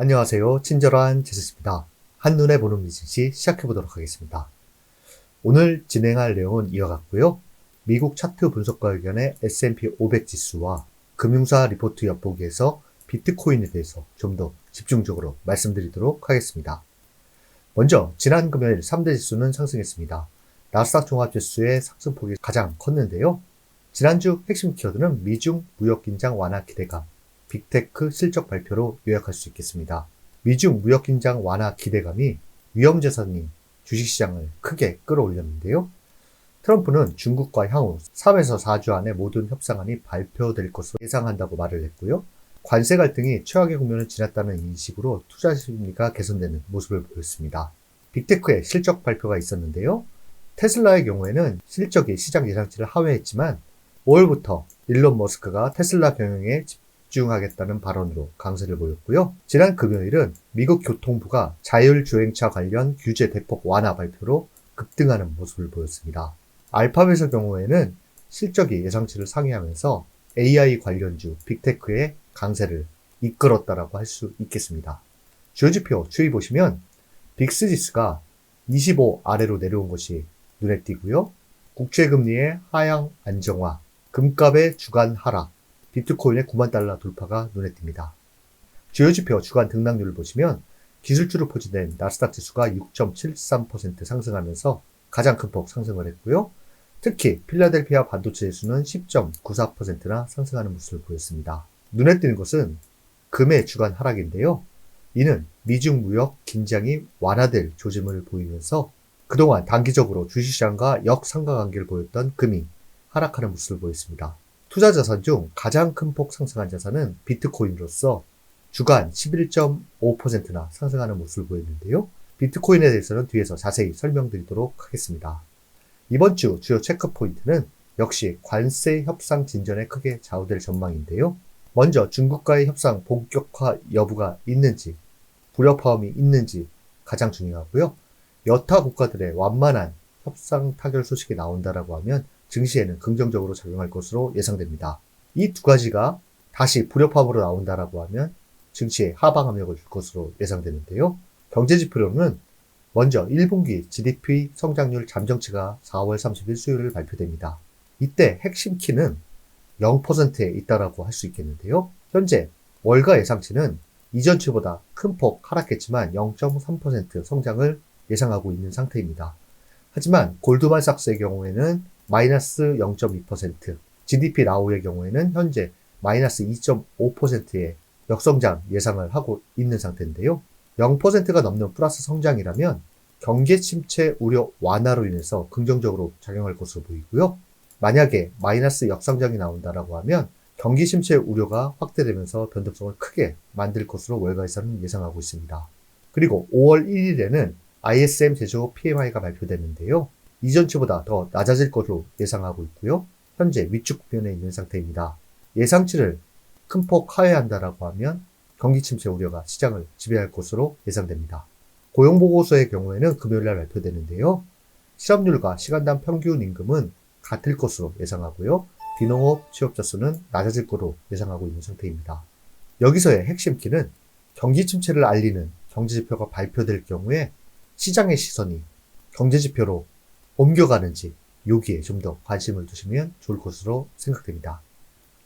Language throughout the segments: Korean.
안녕하세요. 친절한 제스입니다. 한눈에 보는 비즈니스 시작해보도록 하겠습니다. 오늘 진행할 내용은 이와 같고요. 미국 차트 분석가 의견의 S&P 500 지수와 금융사 리포트 엿보기에서 비트코인에 대해서 좀 더 집중적으로 말씀드리도록 하겠습니다. 먼저 지난 금요일 3대 지수는 상승했습니다. 나스닥 종합지수의 상승폭이 가장 컸는데요. 지난주 핵심 키워드는 미중 무역 긴장 완화 기대감, 빅테크 실적 발표로 요약할 수 있겠습니다. 미중 무역 긴장 완화 기대감이 위험자산인 주식시장을 크게 끌어올렸는데요. 트럼프는 중국과 향후 3에서 4주 안에 모든 협상안이 발표될 것으로 예상한다고 말을 했고요. 관세 갈등이 최악의 국면을 지났다는 인식으로 투자 심리가 개선되는 모습을 보였습니다. 빅테크의 실적 발표가 있었는데요. 테슬라의 경우에는 실적이 시장 예상치를 하회했지만 5월부터 일론 머스크가 테슬라 경영에 집중하겠다는 발언으로 강세를 보였고요. 지난 금요일은 미국 교통부가 자율주행차 관련 규제 대폭 완화 발표로 급등하는 모습을 보였습니다. 알파벳의 경우에는 실적이 예상치를 상회하면서 AI 관련주 빅테크의 강세를 이끌었다라고 할 수 있겠습니다. 주요지표 주의 보시면 빅스 지수가 25 아래로 내려온 것이 눈에 띄고요. 국채금리의 하향 안정화, 금값의 주간 하락, 비트코인의 9만 달러 돌파가 눈에 띕니다. 주요지표 주간 등락률을 보시면 기술주로 포진된 나스닥 지수가 6.73% 상승하면서 가장 큰 폭 상승을 했고요. 특히 필라델피아 반도체 지수는 10.94%나 상승하는 모습을 보였습니다. 눈에 띄는 것은 금의 주간 하락인데요. 이는 미중 무역 긴장이 완화될 조짐을 보이면서 그동안 단기적으로 주식시장과 역상관관계를 보였던 금이 하락하는 모습을 보였습니다. 투자 자산 중 가장 큰 폭 상승한 자산은 비트코인으로서 주간 11.5%나 상승하는 모습을 보였는데요. 비트코인에 대해서는 뒤에서 자세히 설명드리도록 하겠습니다. 이번 주 주요 체크 포인트는 역시 관세 협상 진전에 크게 좌우될 전망인데요. 먼저 중국과의 협상 본격화 여부가 있는지, 불협화음이 있는지 가장 중요하고요. 여타 국가들의 완만한 협상 타결 소식이 나온다라고 하면 증시에는 긍정적으로 작용할 것으로 예상됩니다. 이 두 가지가 다시 불협화음으로 나온다라고 하면 증시에 하방 압력을 줄 것으로 예상되는데요. 경제지표로는 먼저 1분기 GDP 성장률 잠정치가 4월 30일 수요일 발표됩니다. 이때 핵심 키는 0%에 있다라고 할 수 있겠는데요. 현재 월가 예상치는 이전치보다 큰 폭 하락했지만 0.3% 성장을 예상하고 있는 상태입니다. 하지만 골드만삭스의 경우에는 마이너스 0.2%, GDP 라오의 경우에는 현재 마이너스 2.5%의 역성장 예상을 하고 있는 상태인데요. 0%가 넘는 플러스 성장이라면 경기 침체 우려 완화로 인해서 긍정적으로 작용할 것으로 보이고요. 만약에 마이너스 역성장이 나온다라고 하면 경기 침체 우려가 확대되면서 변동성을 크게 만들 것으로 월가에서는 예상하고 있습니다. 그리고 5월 1일에는 ISM 제조업 PMI가 발표되는데요. 이전치보다 더 낮아질 것으로 예상하고 있고요. 현재 위축 국면에 있는 상태입니다. 예상치를 큰 폭 하회한다라고 하면 경기 침체 우려가 시장을 지배할 것으로 예상됩니다. 고용보고서의 경우에는 금요일날 발표되는데요. 실업률과 시간당 평균 임금은 같을 것으로 예상하고요. 비농업 취업자 수는 낮아질 것으로 예상하고 있는 상태입니다. 여기서의 핵심 키는 경기 침체를 알리는 경제지표가 발표될 경우에 시장의 시선이 경제지표로 옮겨가는지 여기에 좀 더 관심을 두시면 좋을 것으로 생각됩니다.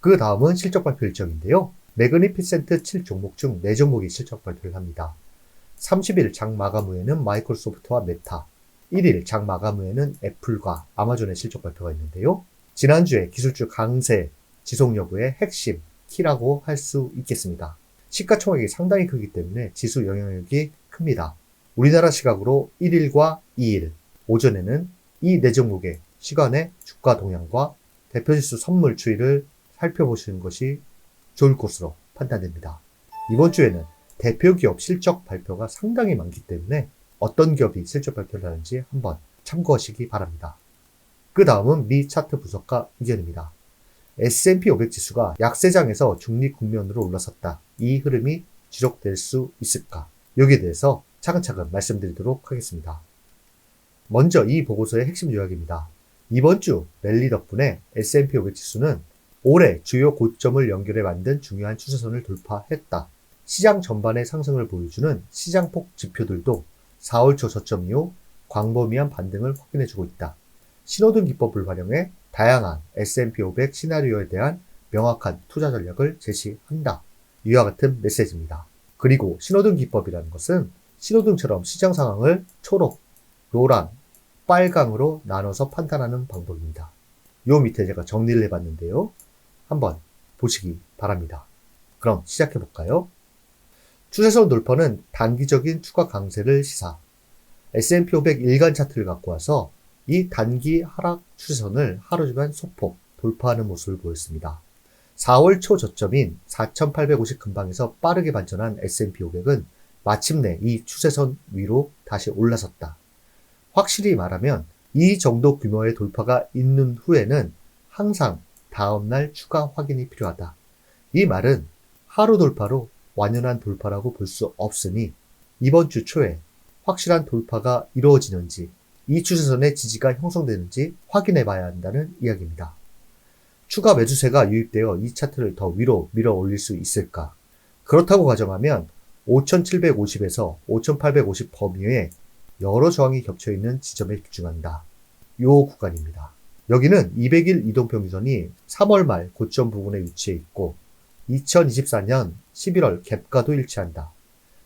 그 다음은 실적 발표 일정인데요. 매그니피센트 7종목 중 4종목이 실적 발표를 합니다. 30일 장 마감 후에는 마이크로소프트와 메타, 1일 장 마감 후에는 애플과 아마존의 실적 발표가 있는데요. 지난주에 기술주 강세 지속 여부의 핵심 키라고 할 수 있겠습니다. 시가총액이 상당히 크기 때문에 지수 영향력이 큽니다. 우리나라 시각으로 1일과 2일 오전에는 이 4종목의 시간의 주가 동향과 대표지수 선물 추이를 살펴보시는 것이 좋을 것으로 판단됩니다. 이번 주에는 대표 기업 실적 발표가 상당히 많기 때문에 어떤 기업이 실적 발표를 하는지 한번 참고하시기 바랍니다. 그 다음은 미 차트 분석가 의견입니다. S&P 500 지수가 약세장에서 중립 국면으로 올라섰다. 이 흐름이 지속될 수 있을까? 여기에 대해서 차근차근 말씀드리도록 하겠습니다. 먼저 이 보고서의 핵심 요약입니다. 이번 주 랠리 덕분에 S&P 500 지수는 올해 주요 고점을 연결해 만든 중요한 추세선을 돌파했다. 시장 전반의 상승을 보여주는 시장폭 지표들도 4월 초 저점 이후 광범위한 반등을 확인해주고 있다. 신호등 기법을 활용해 다양한 S&P 500 시나리오에 대한 명확한 투자 전략을 제시한다. 이와 같은 메시지입니다. 그리고 신호등 기법이라는 것은 신호등처럼 시장 상황을 초록, 노랑, 빨강으로 나눠서 판단하는 방법입니다. 요 밑에 제가 정리를 해봤는데요. 한번 보시기 바랍니다. 그럼 시작해볼까요? 추세선 돌파는 단기적인 추가 강세를 시사. S&P 500 일간 차트를 갖고 와서 이 단기 하락 추세선을 하루 주간 소폭 돌파하는 모습을 보였습니다. 4월 초 저점인 4,850 근방에서 빠르게 반전한 S&P 500은 마침내 이 추세선 위로 다시 올라섰다. 확실히 말하면 이 정도 규모의 돌파가 있는 후에는 항상 다음날 추가 확인이 필요하다. 이 말은 하루 돌파로 완연한 돌파라고 볼 수 없으니 이번 주 초에 확실한 돌파가 이루어지는지 이 추세선의 지지가 형성되는지 확인해 봐야 한다는 이야기입니다. 추가 매수세가 유입되어 이 차트를 더 위로 밀어 올릴 수 있을까? 그렇다고 가정하면 5,750에서 5,850 범위에 여러 저항이 겹쳐있는 지점에 집중한다. 요 구간입니다. 여기는 200일 이동평균선이 3월 말 고점 부근에 위치해 있고 2024년 11월 갭과도 일치한다.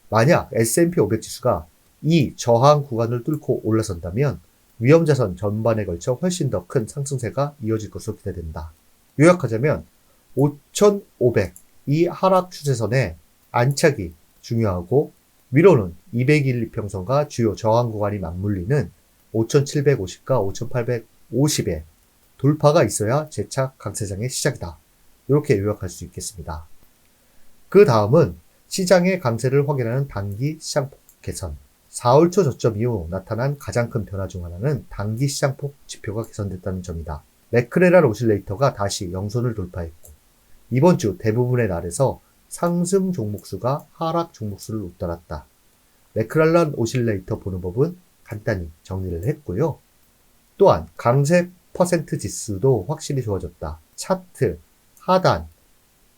만약 S&P 500 지수가 이 저항 구간을 뚫고 올라선다면 위험자산 전반에 걸쳐 훨씬 더 큰 상승세가 이어질 것으로 기대된다. 요약하자면 5,500 이 하락 추세선에 안착이 중요하고 위로는 200일 이평선과 주요 저항 구간이 맞물리는 5,750과 5,850의 돌파가 있어야 재차 강세장의 시작이다. 이렇게 요약할 수 있겠습니다. 그 다음은 시장의 강세를 확인하는 단기 시장폭 개선. 4월 초 저점 이후 나타난 가장 큰 변화 중 하나는 단기 시장폭 지표가 개선됐다는 점이다. 매크렐란 오실레이터가 다시 영선을 돌파했고 이번 주 대부분의 날에서 상승 종목수가 하락 종목수를 웃돌았다. 매크렐란 오실레이터 보는 법은 간단히 정리를 했고요. 또한 강세 퍼센트 지수도 확실히 좋아졌다. 차트 하단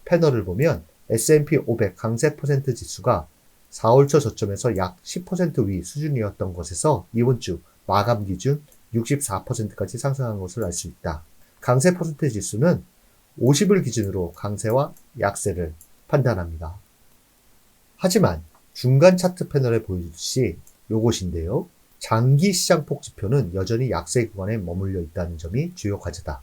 패널을 보면 S&P 500 강세 퍼센트 지수가 4월 초 저점에서 약 10% 위 수준이었던 것에서 이번 주 마감 기준 64%까지 상승한 것을 알 수 있다. 강세 퍼센트 지수는 50을 기준으로 강세와 약세를 판단합니다. 하지만 중간 차트 패널에 보여주듯이 요것인데요. 장기 시장폭 지표는 여전히 약세 구간에 머물러 있다는 점이 주요 과제다.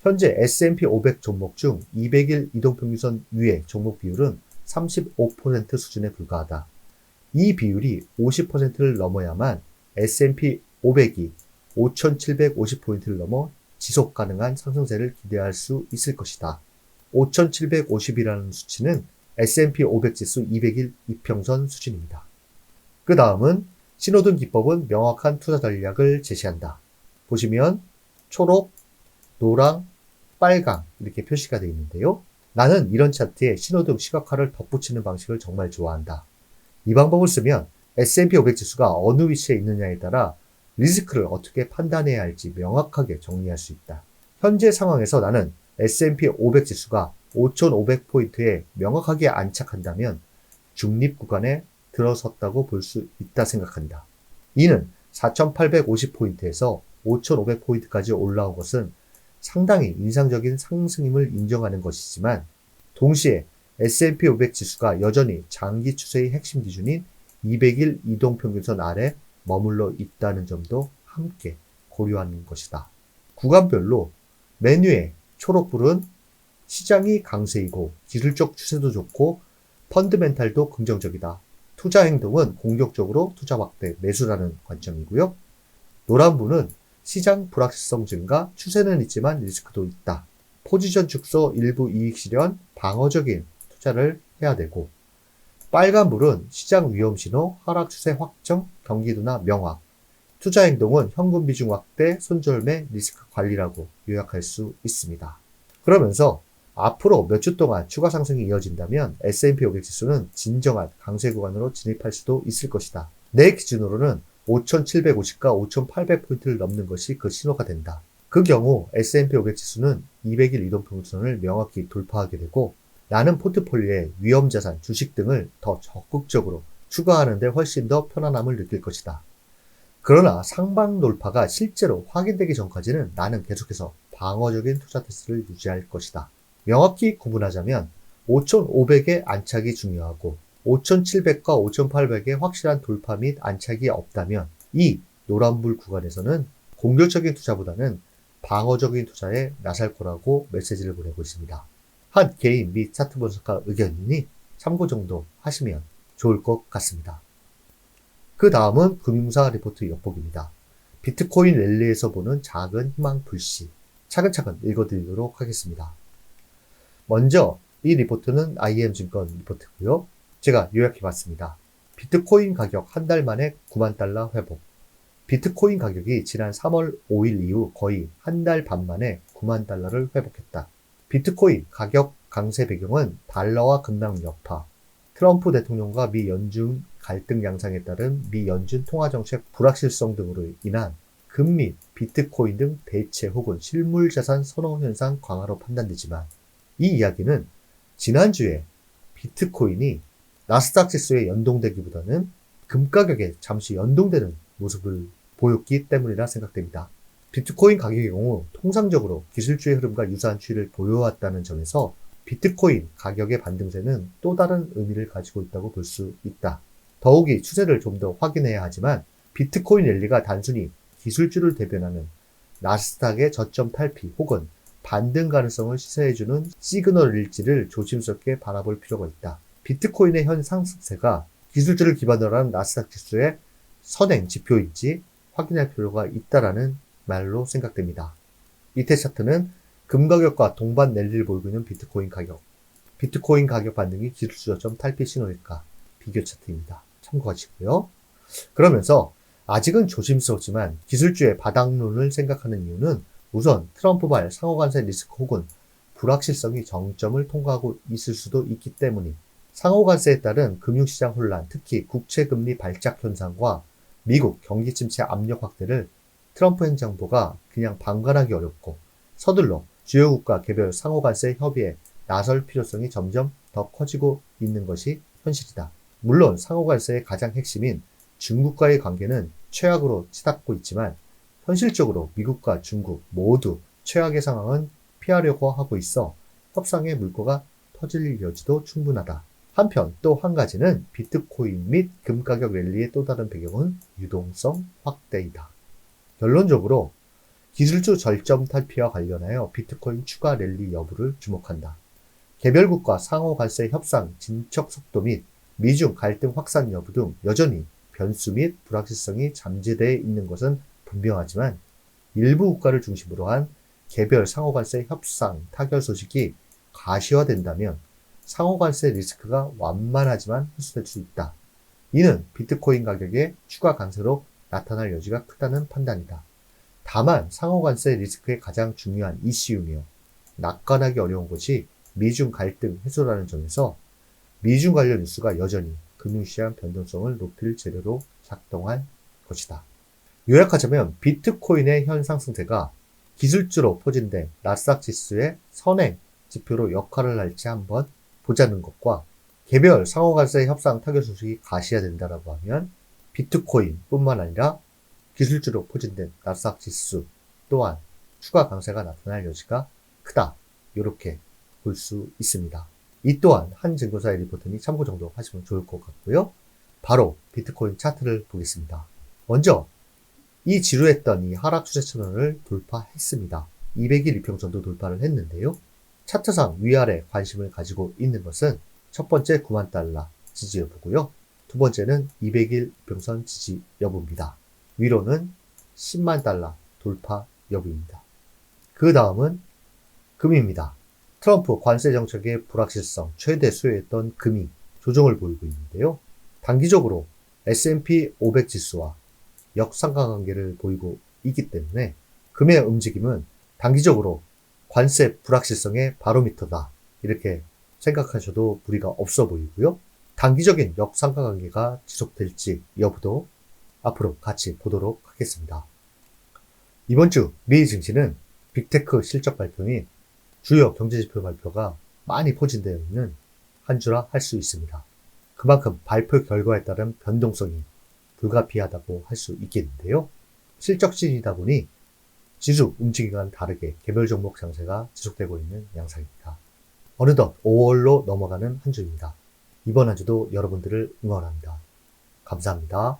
현재 S&P 500 종목 중 200일 이동평균선 위의 종목 비율은 35% 수준에 불과하다. 이 비율이 50%를 넘어야만 S&P 500이 5,750포인트를 넘어 지속 가능한 상승세를 기대할 수 있을 것이다. 5,750이라는 수치는 S&P 500 지수 200일 이평선 수준입니다. 그 다음은 신호등 기법은 명확한 투자 전략을 제시한다. 보시면 초록, 노랑, 빨강 이렇게 표시가 되어 있는데요. 나는 이런 차트에 신호등 시각화를 덧붙이는 방식을 정말 좋아한다. 이 방법을 쓰면 S&P 500 지수가 어느 위치에 있느냐에 따라 리스크를 어떻게 판단해야 할지 명확하게 정리할 수 있다. 현재 상황에서 나는 S&P 500 지수가 5,500포인트에 명확하게 안착한다면 중립 구간에 들어섰다고 볼 수 있다 생각한다. 이는 4,850포인트에서 5,500포인트까지 올라온 것은 상당히 인상적인 상승임을 인정하는 것이지만 동시에 S&P 500 지수가 여전히 장기 추세의 핵심 기준인 200일 이동평균선 아래 머물러 있다는 점도 함께 고려하는 것이다. 구간별로 메뉴의 초록불은 시장이 강세이고 기술적 추세도 좋고 펀드멘탈도 긍정적이다. 투자 행동은 공격적으로 투자 확대, 매수라는 관점이고요. 노란불은 시장 불확실성 증가, 추세는 있지만 리스크도 있다. 포지션 축소, 일부 이익 실현, 방어적인 투자를 해야 되고 빨간불은 시장 위험 신호, 하락 추세 확정, 경기도나 명확. 투자 행동은 현금 비중 확대, 손절매, 리스크 관리라고 요약할 수 있습니다. 그러면서 앞으로 몇 주 동안 추가 상승이 이어진다면 S&P 500 지수는 진정한 강세 구간으로 진입할 수도 있을 것이다. 내 기준으로는 5,750과 5,800포인트를 넘는 것이 그 신호가 된다. 그 경우 S&P 500 지수는 200일 이동평균선을 명확히 돌파하게 되고 나는 포트폴리오에 위험자산, 주식 등을 더 적극적으로 추가하는 데 훨씬 더 편안함을 느낄 것이다. 그러나 상방 돌파가 실제로 확인되기 전까지는 나는 계속해서 방어적인 투자 태세를 유지할 것이다. 명확히 구분하자면 5,500의 안착이 중요하고 5,700과 5,800의 확실한 돌파 및 안착이 없다면 이 노란불 구간에서는 공격적인 투자보다는 방어적인 투자에 나설 거라고 메시지를 보내고 있습니다. 한 개인 및 차트 분석가 의견이니 참고 정도 하시면 좋을 것 같습니다. 그 다음은 금융사 리포트 엿보기입니다. 비트코인 랠리에서 보는 작은 희망 불씨. 차근차근 읽어드리도록 하겠습니다. 먼저 이 리포트는 IM증권 리포트고요. 제가 요약해봤습니다. 비트코인 가격 한 달 만에 9만 달러 회복. 비트코인 가격이 지난 3월 5일 이후 거의 한 달 반 만에 9만 달러를 회복했다. 비트코인 가격 강세 배경은 달러와 급락 여파, 트럼프 대통령과 미 연준 갈등 양상에 따른 미 연준 통화정책 불확실성 등으로 인한 금리, 비트코인 등 대체 혹은 실물자산 선호 현상 강화로 판단되지만 이 이야기는 지난주에 비트코인이 나스닥 지수에 연동되기보다는 금 가격에 잠시 연동되는 모습을 보였기 때문이라 생각됩니다. 비트코인 가격의 경우 통상적으로 기술주의 흐름과 유사한 추이를 보여왔다는 점에서 비트코인 가격의 반등세는 또 다른 의미를 가지고 있다고 볼 수 있다. 더욱이 추세를 좀 더 확인해야 하지만 비트코인 랠리가 단순히 기술주를 대변하는 나스닥의 저점 탈피 혹은 반등 가능성을 시사해주는 시그널일지를 조심스럽게 바라볼 필요가 있다. 비트코인의 현 상승세가 기술주를 기반으로 하는 나스닥 지수의 선행 지표인지 확인할 필요가 있다라는 말로 생각됩니다. 밑에 차트는 금 가격과 동반 랠리를 보이고 있는 비트코인 가격. 비트코인 가격 반등이 기술주 저점 탈피 신호일까? 비교 차트입니다. 참고하시고요. 그러면서 아직은 조심스럽지만 기술주의 바닥론을 생각하는 이유는 우선 트럼프발 상호관세 리스크 혹은 불확실성이 정점을 통과하고 있을 수도 있기 때문이 상호관세에 따른 금융시장 혼란, 특히 국채금리 발작 현상과 미국 경기 침체 압력 확대를 트럼프 행정부가 그냥 방관하기 어렵고 서둘러 주요 국가 개별 상호관세 협의에 나설 필요성이 점점 더 커지고 있는 것이 현실이다. 물론 상호관세의 가장 핵심인 중국과의 관계는 최악으로 치닫고 있지만 현실적으로 미국과 중국 모두 최악의 상황은 피하려고 하고 있어 협상의 물꼬가 터질 여지도 충분하다. 한편 또 한 가지는 비트코인 및 금 가격 랠리의 또 다른 배경은 유동성 확대이다. 결론적으로 기술주 절점 탈피와 관련하여 비트코인 추가 랠리 여부를 주목한다. 개별국가 상호관세 협상 진척 속도 및 미중 갈등 확산 여부 등 여전히 변수 및 불확실성이 잠재되어 있는 것은 분명하지만 일부 국가를 중심으로 한 개별 상호관세 협상 타결 소식이 가시화된다면 상호관세 리스크가 완만하지만 흡수될 수 있다. 이는 비트코인 가격의 추가 강세로 나타날 여지가 크다는 판단이다. 다만 상호관세 리스크의 가장 중요한 이슈이며 낙관하기 어려운 것이 미중 갈등 해소라는 점에서 미중 관련 뉴스가 여전히 금융시장 변동성을 높일 재료로 작동할 것이다. 요약하자면 비트코인의 현 상승세가 기술주로 포진된 나스닥 지수의 선행 지표로 역할을 할지 한번 보자는 것과 개별 상호관세 협상 타결 소식이 가시화된다라고 하면 비트코인 뿐만 아니라 기술주로 포진된 나스닥 지수 또한 추가 강세가 나타날 여지가 크다. 이렇게 볼 수 있습니다. 이 또한 한 증거사의 리포트니 참고 정도 하시면 좋을 것 같고요. 바로 비트코인 차트를 보겠습니다. 먼저 이 지루했던 이 하락 추세 천원을 돌파했습니다. 200일 이평선도 돌파를 했는데요. 차트상 위아래 관심을 가지고 있는 것은 첫 번째 9만 달러 지지 여부고요. 두 번째는 200일 이평선 지지 여부입니다. 위로는 10만 달러 돌파 여부입니다. 그 다음은 금입니다. 트럼프 관세 정책의 불확실성 최대 수혜했던 금이 조정을 보이고 있는데요. 단기적으로 S&P 500 지수와 역상관관계를 보이고 있기 때문에 금의 움직임은 단기적으로 관세 불확실성의 바로미터다. 이렇게 생각하셔도 무리가 없어 보이고요. 단기적인 역상관관계가 지속될지 여부도 앞으로 같이 보도록 하겠습니다. 이번 주 미 증시는 빅테크 실적 발표 및 주요 경제지표 발표가 많이 포진되어 있는 한 주라 할 수 있습니다. 그만큼 발표 결과에 따른 변동성이 불가피하다고 할 수 있겠는데요. 실적시이다 보니 지수 움직임과는 다르게 개별 종목 장세가 지속되고 있는 양상입니다. 어느덧 5월로 넘어가는 한 주입니다. 이번 한 주도 여러분들을 응원합니다. 감사합니다.